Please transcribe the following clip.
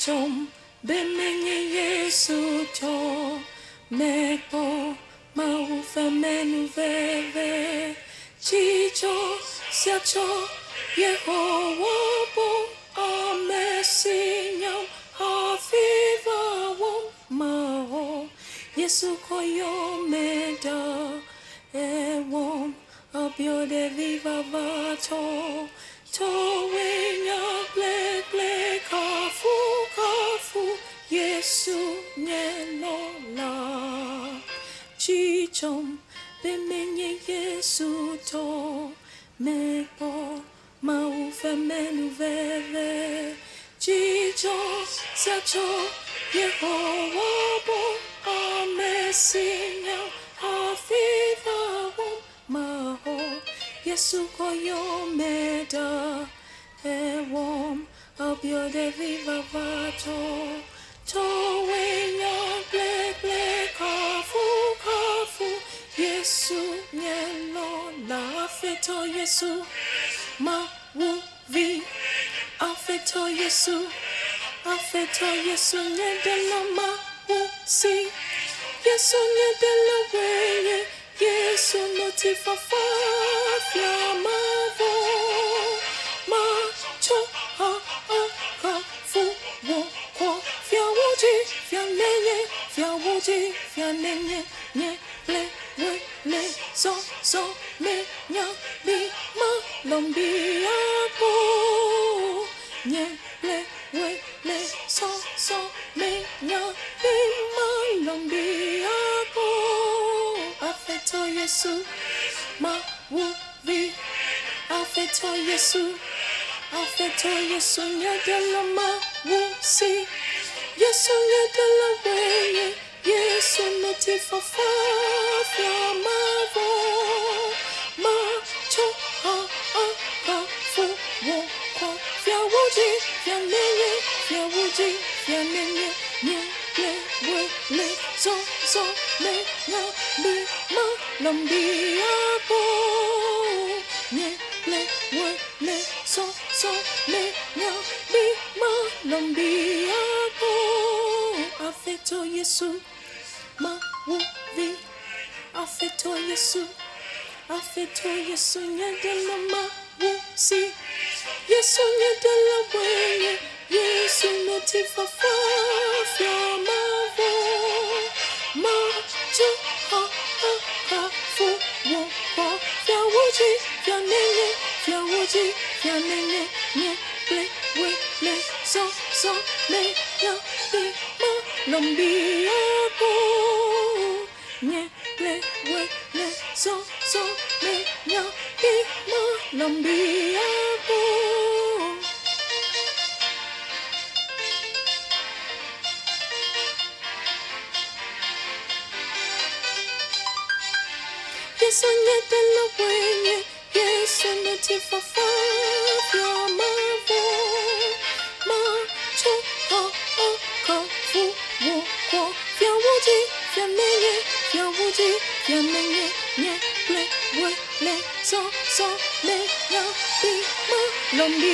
Dzidzorm By Jesu to Mekpo Maufa menu veve Dzidzorm Siacho Yehowa bo Amesinyam Hafiva wom Maho Yesu koyo meda Ewom Abiode viva vato Towenya ble kafu Yesu nyelola Dzidzorm By Jesu to Mekpo Maufa menu veve Dzidzorm Siacho Yehowa bo Amesinyam Hafiva wom Maho Yesu koyo meda Ewom Abiode viva vato Towenya ble kafu Yesu nyelola Afeto Yesu ma wuvi Afeto Yesu nyedela ma wusi Yesu nyedela weye Yesu notifa fia mavo ma cho ha kafu wo kwa fia wuji fia nenye nye le so me nya bi ma lombi apo nye le so me nya bi ma lombi apo Afeto Yesu ma wuvi Afeto Yesu nyedela ma wusi Yesu nyedela weye Yesu notifa fia mavo ma cho ha kafu wo kwa fia wuji fia nenye nye le so me nya bi ma lombi apo nye le so me nya bi ma lombi apo Afeto Yesu ma wuvi Afeto Yesu nyedela ma wusi Yesu nyedela weye Yesu notifa fia mavo ma cho ha kafu wo kwa fia wuji fia nenye nye le so me nya bi ma lombi apo nye le so me nya bi ma lombi apo Yesu nyedela weye Yesu notifa fia mavo ma cho ha kafu wo kwa fia wuji fia nenye nye le so me nya bi ma lombi